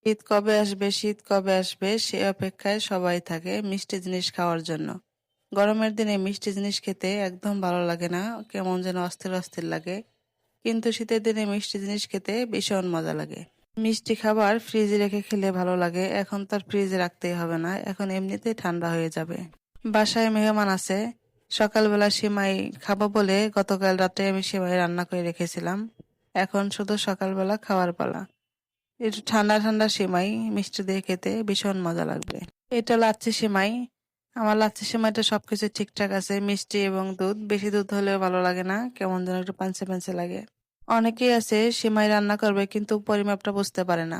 শীত কবে আসবে, শীত কবে আসবে সে অপেক্ষায় সবাই থাকে মিষ্টি জিনিস খাওয়ার জন্য। গরমের দিনে মিষ্টি জিনিস খেতে একদম ভালো লাগে না, কেমন যেন অস্থির অস্থির লাগে। কিন্তু শীতের দিনে মিষ্টি জিনিস খেতে ভীষণ মজা লাগে। মিষ্টি খাবার ফ্রিজে রেখে খেলে ভালো লাগে, এখন তো আর ফ্রিজে রাখতেই হবে না, এখন এমনিতেই ঠান্ডা হয়ে যাবে। বাসায় মেহমান আছে, সকালবেলা সেমাই খাবো বলে গতকাল রাতে আমি সেমাই রান্না করে রেখেছিলাম। এখন শুধু সকালবেলা খাওয়ার পালা। একটু ঠান্ডা ঠান্ডা সেমাই মিষ্টি দিয়ে খেতে ভীষণ মজা লাগবে। এটা লাচ্ছি সেমাই। আমার লাচ্ছি সেমাইটা সবকিছু ঠিকঠাক আছে, মিষ্টি এবং দুধ। বেশি দুধ হলেও ভালো লাগে না, কেমন যেন একটু পানসে পানসে লাগে। অনেকেই আছে সেমাই রান্না করবে কিন্তু পরিমাপটা বুঝতে পারে না।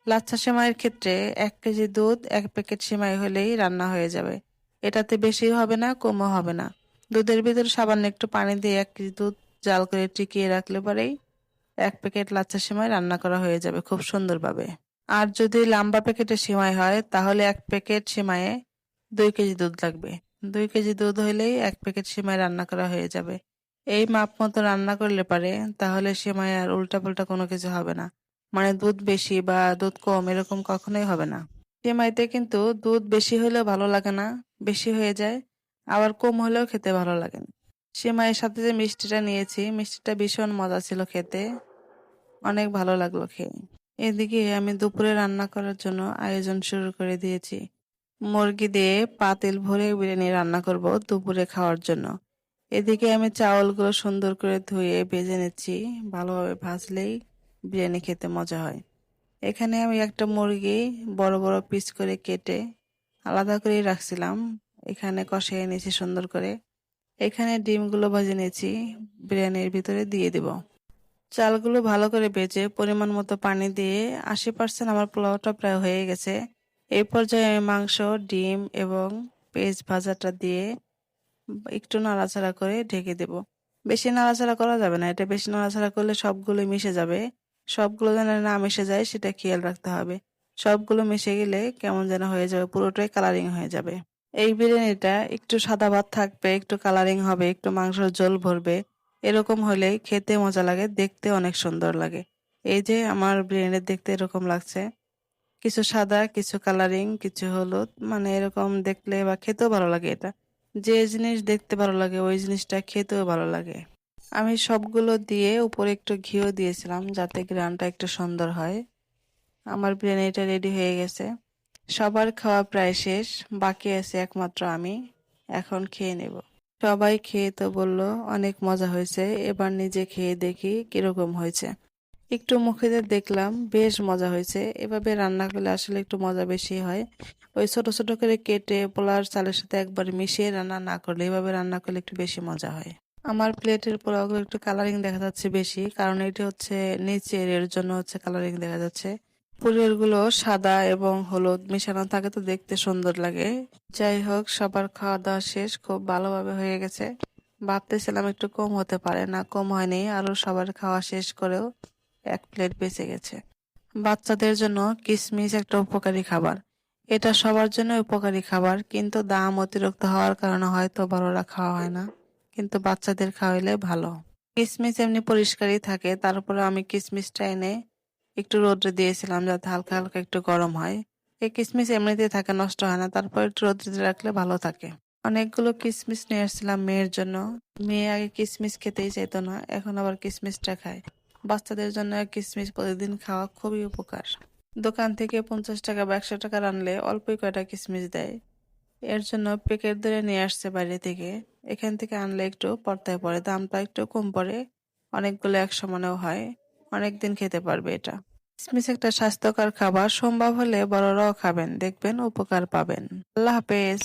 লাচ্ছা সেমাইয়ের ক্ষেত্রে 1 কেজি দুধ 1 প্যাকেট সেমাই হলেই রান্না হয়ে যাবে। এটাতে বেশি হবে না, কমও হবে না। দুধের ভিতর সামান্য একটু পানি দিয়ে 1 কেজি দুধ জাল করে টিকিয়ে রাখলে পরেই 1 প্যাকেট লাচ্ছা সেমাই রান্না করা হয়ে যাবে খুব সুন্দরভাবে। আর যদি লম্বা প্যাকেটের সেমাই হয় তাহলে 1 প্যাকেট সেমাইয়ে 2 কেজি দুধ লাগবে। 2 কেজি দুধ হইলেই 1 প্যাকেট সেমাই রান্না করা হয়ে যাবে। এই মাপ মতো রান্না করলে পারে তাহলে সেমাই আর উল্টাপাল্টা কোনো কিছু হবে না। মানে দুধ বেশি বা দুধ কম এরকম কখনোই হবে না। সেমাইতে কিন্তু দুধ বেশি হলেও ভালো লাগে না, বেশি হয়ে যায়। আবার কম হলেও খেতে ভালো লাগে না। সেমাইয়ের সাথে যে মিষ্টিটা নিয়েছি, মিষ্টিটা ভীষণ মজা ছিল খেতে। অনেক ভালো লাগলো খেয়ে। এদিকে আমি দুপুরে রান্না করার জন্য আয়োজন শুরু করে দিয়েছি। মুরগি দিয়ে পাতিল ভরে বিরিয়ানি রান্না করব দুপুরে খাওয়ার জন্য। এদিকে আমি চাউলগুলো সুন্দর করে ধুয়ে ভেজে নিচ্ছি। ভালোভাবে ভাজলেই বিরিয়ানি খেতে মজা হয়। এখানে আমি একটা মুরগি বড় বড় পিস করে কেটে আলাদা করে রাখছিলাম। এখানে কষিয়ে নিয়েছি সুন্দর করে। এখানে ডিমগুলো ভেজে নিয়েছি, বিরিয়ানির ভিতরে দিয়ে দিব। চালগুলো ভালো করে ভেজে পরিমাণ মতো পানি দিয়ে 80% আমার পোলাওটা প্রায় হয়ে গেছে। এই পর্যায়ে আমি মাংস, ডিম এবং পেঁয়াজ ভাজাটা দিয়ে একটু নাড়াচাড়া করে ঢেকে দেব। বেশি নাড়াচাড়া করা যাবে না, এটা বেশি নাড়াচাড়া করলে সবগুলো মিশে যাবে। সবগুলো যেন না মিশে যায় সেটা খেয়াল রাখতে হবে। সবগুলো মিশে গেলে কেমন যেন হয়ে যাবে, পুরোটাই কালারিং হয়ে যাবে। এই বিরিয়ানিটা একটু সাদা ভাত থাকবে, একটু কালারিং হবে, একটু মাংসের ঝোল ভরবে। এরকম হলেই খেতে মজা লাগে, দেখতে অনেক সুন্দর লাগে। এই যে আমার বিরিয়ানি দেখতে এরকম লাগছে, কিছু সাদা কিছু কালারিং কিছু হলুদ, মানে এরকম দেখলে বা খেতেও ভালো লাগে। এটা যে জিনিস দেখতে ভালো লাগে ওই জিনিসটা খেতেও ভালো লাগে। আমি সবগুলো দিয়ে উপরে একটু ঘিও দিয়েছিলাম যাতে গ্রানটা একটু সুন্দর হয়। আমার বিরিয়ানিটা রেডি হয়ে গেছে। সবার খাওয়া প্রায় শেষ, বাকি আছে একমাত্র আমি। এখন খেয়ে নেব। সবাই খেয়ে তো বলল অনেক মজা হয়েছে, এবার নিজে খেয়ে দেখি কিরকম হয়েছে। একটু মুখে দিয়ে দেখলাম বেশ মজা হয়েছে। এভাবে রান্না করলে আসলে একটু মজা বেশি হয়। ওই ছোট ছোট করে কেটে পোলার চালের সাথে একবার মিশিয়ে রান্না না করলে এভাবে রান্না করলে একটু বেশি মজা হয়। আমার প্লেটের পোলাওগুলো একটু কালারিং দেখা যাচ্ছে বেশি, কারণ এটা হচ্ছে নিচের, এর জন্য হচ্ছে কালারিং দেখা যাচ্ছে। পুরের গুলো সাদা এবং হলুদ মিশানো থাকে তো দেখতে সুন্দর লাগে। যাই হোক, সবার খাওয়া দাওয়া শেষ, খুব ভালোভাবে হয়ে গেছে। ভাবতেছিলাম একটু কম হতে পারে, না কম হয়নি, আরো সবার খাওয়া শেষ করেও 1 প্লেট বেঁচে গেছে। বাচ্চাদের জন্য কিশমিশ একটা উপকারী খাবার। এটা সবার জন্য উপকারী খাবার, কিন্তু দাম অতিরিক্ত হওয়ার কারণে হয়তো বড়রা খাওয়া হয় না, কিন্তু বাচ্চাদের খাওয়াইলে ভালো। কিশমিশ এমনি পরিষ্কারই থাকে, তারপরে আমি কিশমিশটা এনে একটু রোদ্রে দিয়েছিলাম যাতে হালকা হালকা একটু গরম হয়। এই কিশমিশ এমনিতেই থাকে, নষ্ট হয় না, তারপর একটু রোদ্রে রাখলে ভালো থাকে। অনেকগুলো কিশমিশ নিয়ে আসছিলাম মেয়ের জন্য। মেয়ে আগে কিশমিশ খেতেই চাইতো না, এখন আবার কিশমিশটা খায়। বাচ্চাদের জন্য কিশমিশ প্রতিদিন খাওয়া খুবই উপকার। দোকান থেকে 50 টাকা বা 100 টাকা আনলে অল্পই কয়টা কিশমিশ দেয়। এর জন্য প্যাকেট ধরে নিয়ে আসছে বাইরে থেকে। এখান থেকে আনলে একটু পড়তায় পড়ে, দামটা একটু কম পড়ে, অনেকগুলো এক সমানেও হয়, অনেকদিন খেতে পারবে এটা। কিশমিশ একটা স্বাস্থ্যকর খাবার, সম্ভব হলে বড়রাও খাবেন, দেখবেন উপকার পাবেন। আল্লাহ হাফেজ।